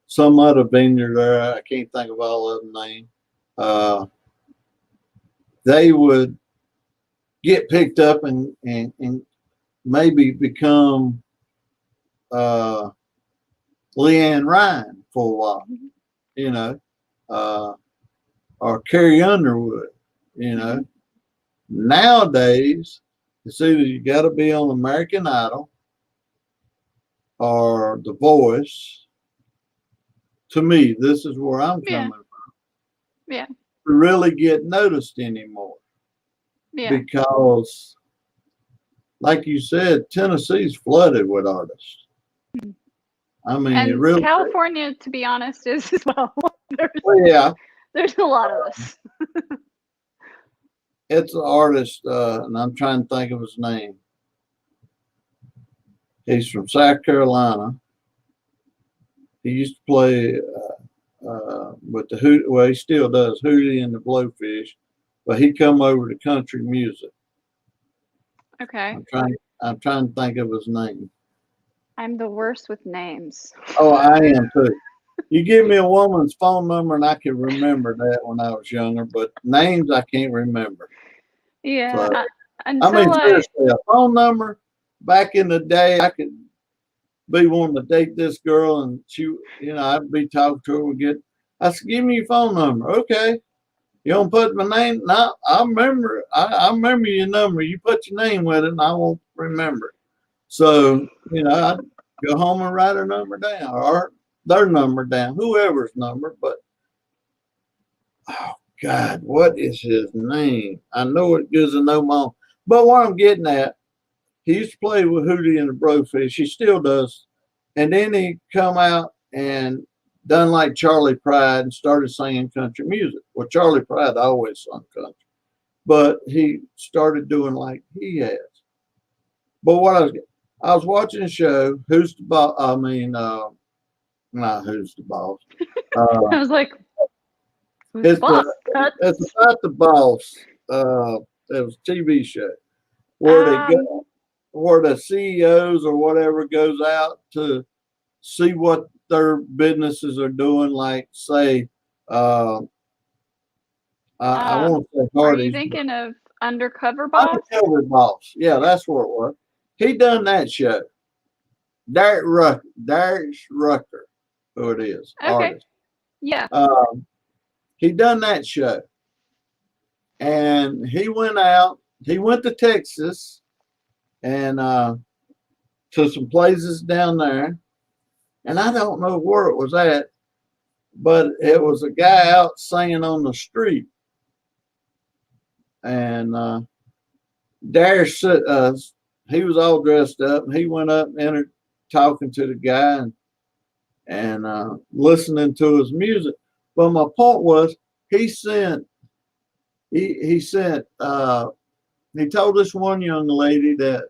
some other venue there. I can't think of all of them names. They would get picked up and maybe become Leanne Ryan for a while, or Carrie Underwood, Nowadays, it's either you got to be on American Idol or The Voice. To me, this is where I'm coming from. Yeah. To really get noticed anymore. Yeah. Because, like you said, Tennessee's flooded with artists. I mean, and it really. California, to be honest, is as well. Yeah. There's a lot of us. It's an artist, and I'm trying to think of his name. He's from South Carolina. He used to play with well, he still does, Hootie and the Blowfish, but he come over to country music. Okay. I'm trying to think of his name. I'm the worst with names. Oh, I am too. You give me a woman's phone number and I can remember that when I was younger, but names I can't remember. Yeah. So, seriously, a phone number back in the day, I could be wanting to date this girl and I'd be talking to her. I said, give me your phone number. Okay. You don't put my name? No, I remember. I remember your number. You put your name with it and I won't remember it. So, I'd go home and write her number down or their number down, whoever's number. But, oh, God, what is his name? I know it gives a no mom. But what I'm getting at, he used to play with Hootie and the Blowfish. He still does. And then he come out and done like Charlie Pride and started singing country music. Well, Charlie Pride always sung country. But he started doing like he has. But what I was watching a show, Who's the Boss? I mean, not Who's the Boss. I was like, it's about the boss. It was a TV show where where the CEOs or whatever goes out to see what their businesses are doing. Like, say, I won't say Hardee's. Are you thinking of Undercover Boss? Undercover Boss. Yeah, that's what it was. He done that show. Darius Rucker, who it is. Okay. Artist. Yeah. He done that show. And he went to Texas and to some places down there. And I don't know where it was at, but it was a guy out singing on the street. And Darius, he was all dressed up. And he went up and entered talking to the guy and listening to his music. But my point was, he told this one young lady that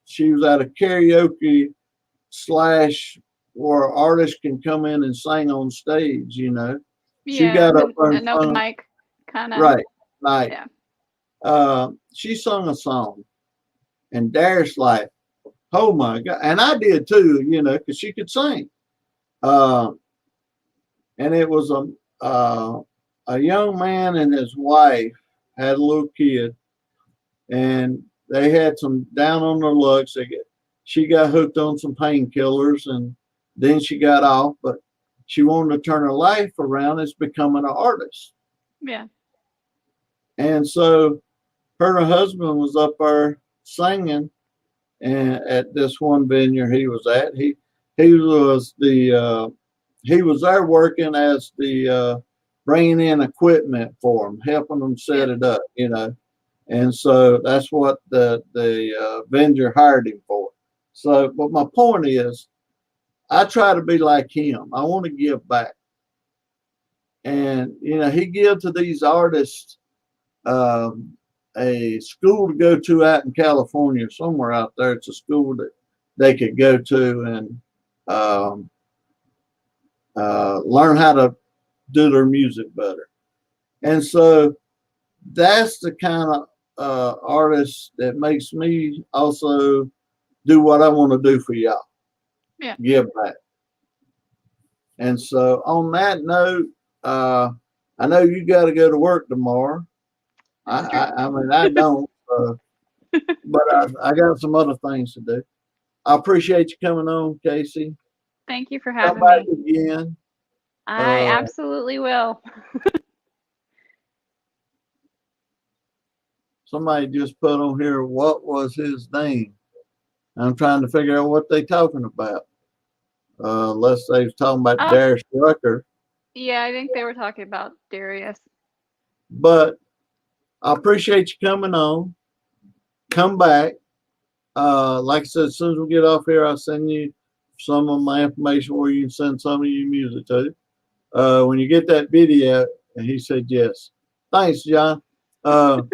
she was at a karaoke / where artists can come in and sing on stage, Yeah, she got up there an open mic kind of. Right. Like, yeah. She sung a song and Darius like, oh my God. And I did too, because she could sing. And it was a young man and his wife had a little kid, and they had some down on their luck. She got hooked on some painkillers, and then she got off, but she wanted to turn her life around as becoming an artist. Yeah. And so her and her husband was up there singing, and at this one venue he was at, he was there working as the bringing in equipment for them, helping them set it up, And so that's what the vendor hired him for. So, but my point is, I try to be like him. I want to give back. And, he gives to these artists a school to go to out in California, somewhere out there. It's a school that they could go to and learn how to do their music better. And so that's the kind of artist that makes me also do what I want to do for y'all. Yeah. Give back. And so on that note, I know you got to go to work tomorrow. I mean, I don't, but I got some other things to do. I appreciate you coming on, Kacey. Thank you for Come having back me. again. I absolutely will. Somebody just put on here, what was his name? I'm trying to figure out what they talking about. Unless they was talking about Darius Rucker. Yeah, I think they were talking about Darius. But I appreciate you coming on. Come back. Like I said, as soon as we get off here, I'll send you some of my information where you can send some of your music to. When you get that video, and he said yes. Thanks, John. But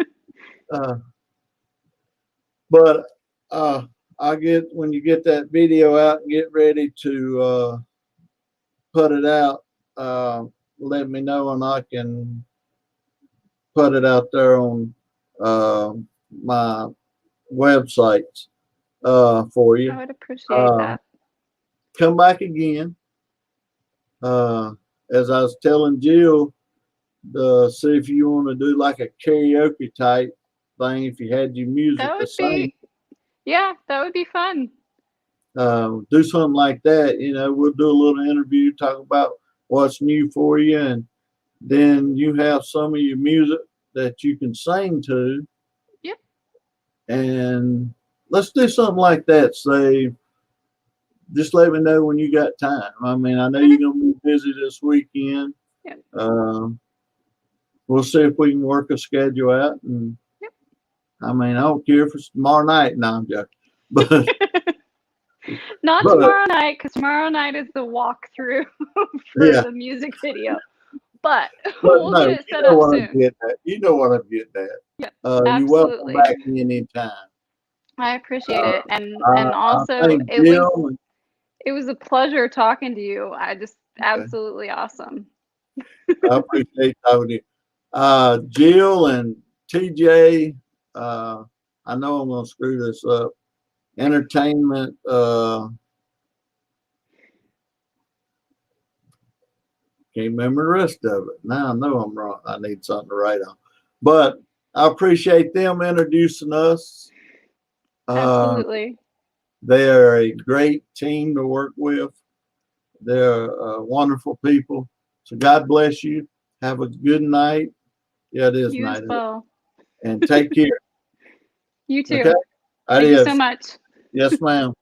when you get that video out and get ready to put it out, let me know and I can put it out there on my websites for you. I would appreciate that. Come back again. As I was telling Jill, see if you want to do like a karaoke type thing. If you had your music That to would sing, that would be fun. do something like that. We'll do a little interview, talk about what's new for you, and then you have some of your music that you can sing to. Yep. And let's do something like that. Say, just let me know when you got time. I mean, I know you're gonna be busy this weekend. Yep. We'll see if we can work a schedule out. And yep. I mean, I don't care if it's tomorrow night. No, I'm joking. But not tomorrow night, because tomorrow night is the walkthrough for the music video. But we'll get it set up soon. You know what I'm getting at. Yeah, you're welcome back anytime. I appreciate it, and also it was a pleasure talking to you. Absolutely awesome. I appreciate talking to you. Jill and TJ, I know I'm gonna screw this up. Entertainment. Can't remember the rest of it. Now I know I'm wrong. I need something to write on. But I appreciate them introducing us. Absolutely. They are a great team to work with. They're wonderful people. So God bless you. Have a good night. Yeah, it is you night. As well. And take care. You too. Okay? Thank you so much. Yes, ma'am.